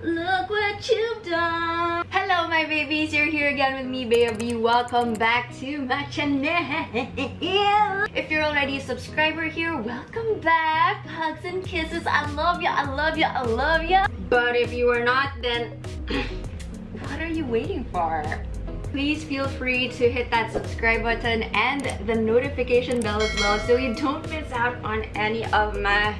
Look what you've done. Hello my babies, you're here again with me, baby. Welcome back to my channel. If you're already a subscriber here, welcome back. Hugs and kisses. I love you, I love you, I love you. But if you are not, then what are you waiting for? Please feel free to hit that subscribe button and the notification bell as well so you don't miss out on any of my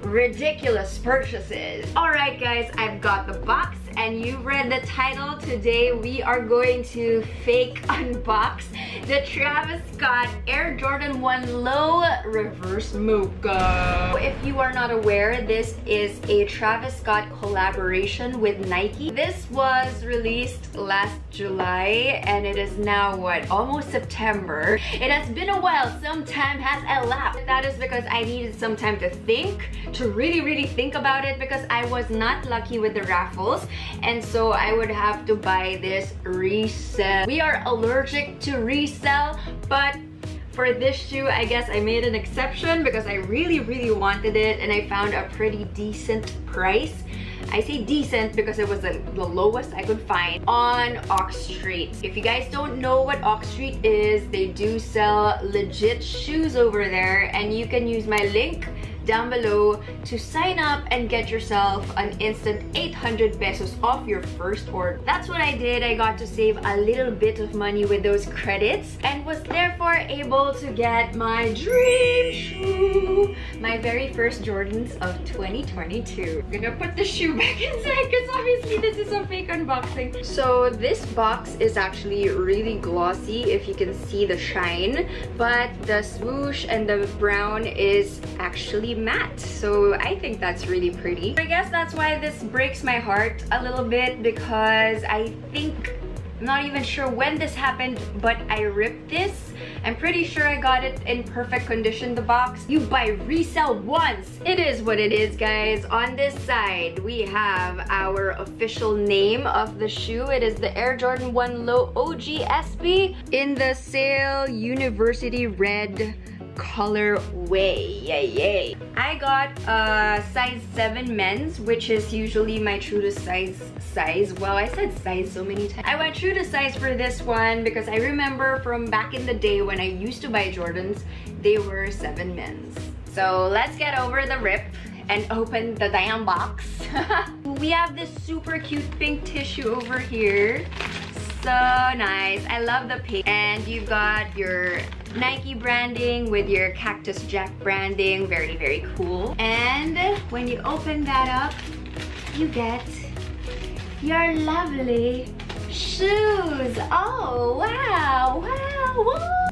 ridiculous purchases. Alright guys, I've got the box and you read the title. Today we are going to fake unbox the Travis Scott Air Jordan 1 Low Reverse Mocha. If you are not aware, this is a Travis Scott collaboration with Nike. This was released last July and it is now what, almost September. It has been a while, some time has elapsed. That is because I needed some time to think, to really think about it, because I was not lucky with the raffles and so I would have to buy this resell. We are allergic to resell, but for this shoe I guess I made an exception because I really wanted it and I found a pretty decent price. I say decent because it was the lowest I could find on Ox Street. If you guys don't know what Ox Street is, they do sell legit shoes over there and you can use my link down below to sign up and get yourself an instant 800 pesos off your first order. That's what I did. I got to save a little bit of money with those credits and was therefore able to get my dream shoe, my very first Jordans of 2022. I'm gonna put the shoe back inside because obviously this is a fake unboxing. So this box is actually really glossy if you can see the shine, but the swoosh and the brown is actually matte, so I think that's really pretty. I guess that's why this breaks my heart a little bit because I think, I'm not even sure when this happened, but I ripped this. I'm pretty sure I got it in perfect condition, the box. You buy resell once. It is what it is, guys. On this side, we have our official name of the shoe. It is the Air Jordan 1 Low OG SB in the Sale University Red colorway. Yay. I got a size 7 men's, which is usually my true to size. Well, I said size so many times. I went true to size for this one because I remember from back in the day when I used to buy Jordans, they were 7 men's. So let's get over the rip and open the damn box. We have this super cute pink tissue over here. So nice. I love the pink. And you got your Nike branding with your Cactus Jack branding. Very cool. And when you open that up, you get your lovely shoes. Oh wow.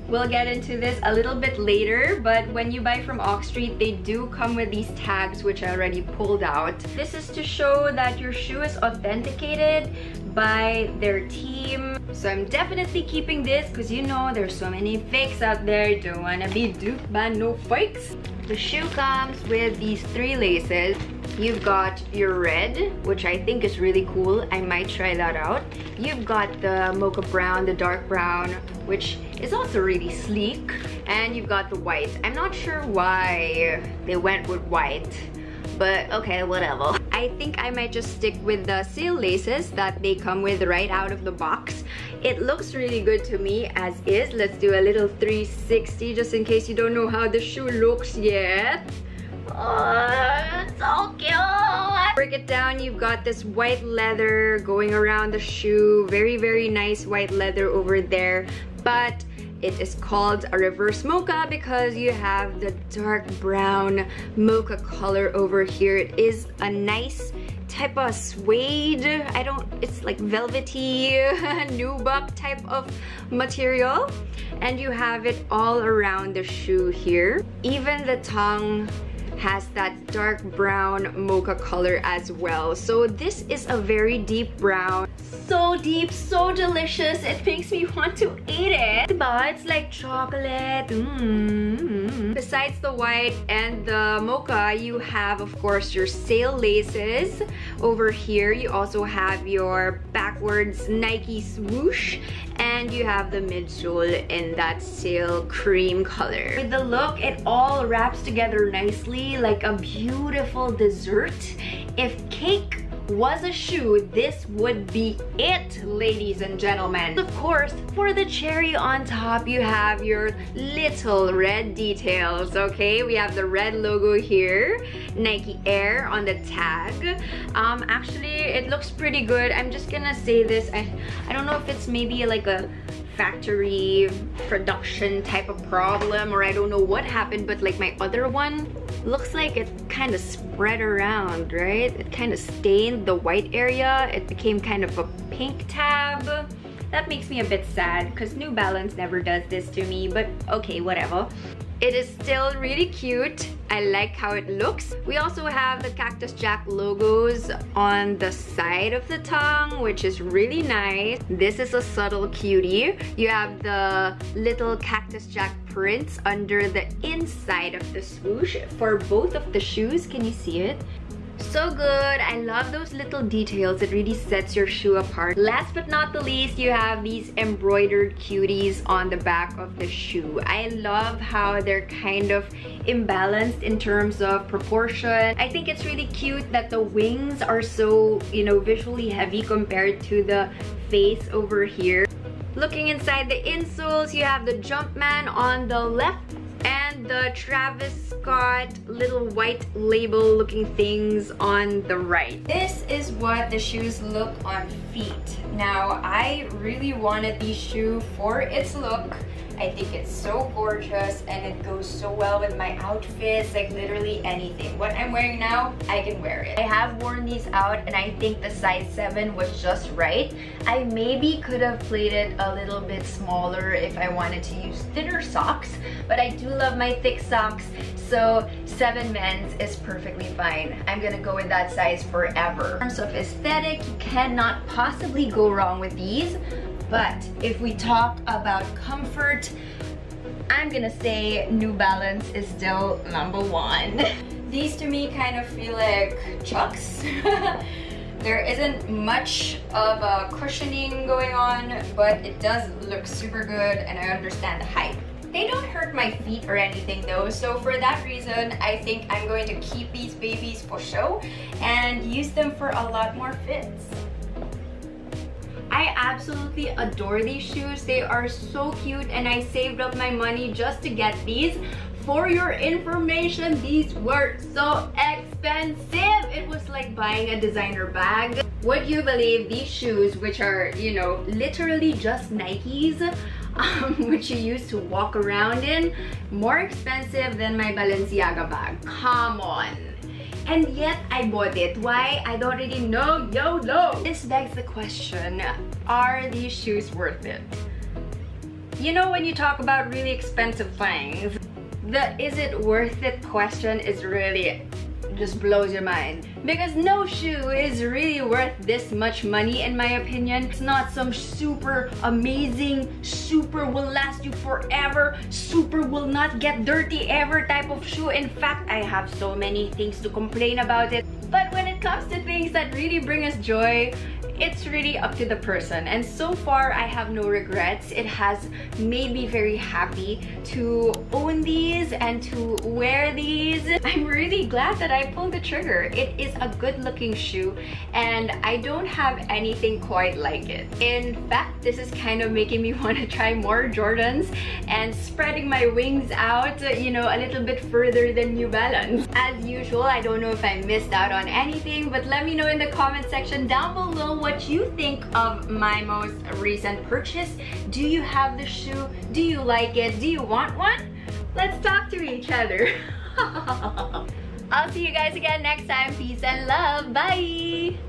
We'll get into this a little bit later, but when you buy from Ox Street, they do come with these tags which I already pulled out. This is to show that your shoe is authenticated by their team. So I'm definitely keeping this because you know there's so many fakes out there. You don't want to be duped by no fakes. The shoe comes with these 3 laces. You've got your red, which I think is really cool. I might try that out. You've got the mocha brown, the dark brown, which is also really sleek. And you've got the white. I'm not sure why they went with white, but okay, whatever. I think I might just stick with the sale laces that they come with right out of the box. It looks really good to me as is. Let's do a little 360 just in case you don't know how the shoe looks yet. Oh, so cute! Break it down, you've got this white leather going around the shoe. Very nice white leather over there. But it is called a reverse mocha because you have the dark brown mocha color over here. It is a nice type of suede. It's like velvety nubuck type of material. And you have it all around the shoe here. Even the tongue has that dark brown mocha color as well. So this is a very deep brown. So deep, so delicious. It makes me want to eat it. But it's like chocolate. Besides the white and the mocha, you have of course your sail laces over here. You also have your backwards Nike swoosh, and you have the midsole in that sail cream color. With the look, it all wraps together nicely like a beautiful dessert. If cake was a shoe, this would be it, ladies and gentlemen. Of course, for the cherry on top, you have your little red details, okay? We have the red logo here, Nike Air on the tag. Actually, it looks pretty good. I'm just gonna say this, I don't know if it's maybe like a factory production type of problem, or I don't know what happened, but like my other one looks like it kind of spread around, right? It kind of stained the white area. It became kind of a pink tab. That makes me a bit sad because New Balance never does this to me, but okay, whatever. It is still really cute. I like how it looks. We also have the Cactus Jack logos on the side of the tongue, which is really nice. This is a subtle cutie. You have the little Cactus Jack prints under the inside of the swoosh for both of the shoes. Can you see it? So good. I love those little details. It really sets your shoe apart. Last but not the least, you have these embroidered cuties on the back of the shoe. I love how they're kind of imbalanced in terms of proportion. I think it's really cute that the wings are so, you know, visually heavy compared to the face over here. Looking inside the insoles, you have the Jumpman on the left and the Travis Scott little white label looking things on the right. This is what the shoes look on feet. Now, I really wanted these shoes for its look. I think it's so gorgeous and it goes so well with my outfits, like literally anything. What I'm wearing now, I can wear it. I have worn these out and I think the size 7 was just right. I maybe could have played it a little bit smaller if I wanted to use thinner socks, but I do love my thick socks, so 7 men's is perfectly fine. I'm gonna go with that size forever. In terms of aesthetic, you cannot possibly go wrong with these. But if we talk about comfort, I'm gonna say New Balance is still #1. These to me kind of feel like Chucks. There isn't much of a cushioning going on, but it does look super good and I understand the hype. They don't hurt my feet or anything though, so for that reason, I think I'm going to keep these babies for show and use them for a lot more fits. I absolutely adore these shoes. They are so cute and I saved up my money just to get these. For your information, these were so expensive. It was like buying a designer bag. Would you believe these shoes, which are, you know, literally just Nikes, which you used to walk around in, more expensive than my Balenciaga bag? Come on. And yet I bought it. Why? I don't really know. YOLO! This begs the question, are these shoes worth it? You know, when you talk about really expensive things, the is it worth it question is really just blows your mind, because no shoe is really worth this much money in my opinion. It's not some super amazing, super will last you forever, super will not get dirty ever type of shoe. In fact, I have so many things to complain about it, but when it comes to things that really bring us joy, it's really up to the person. And so far, I have no regrets. It has made me very happy to own these and to wear these. I'm really glad that I pulled the trigger. It is a good looking shoe and I don't have anything quite like it. In fact, this is kind of making me want to try more Jordans and spreading my wings out, you know, a little bit further than New Balance. As usual, I don't know if I missed out on anything, but let me know in the comment section down below what you think of my most recent purchase. Do you have the shoe? Do you like it? Do you want one? Let's talk to each other. I'll see you guys again next time. Peace and love. Bye!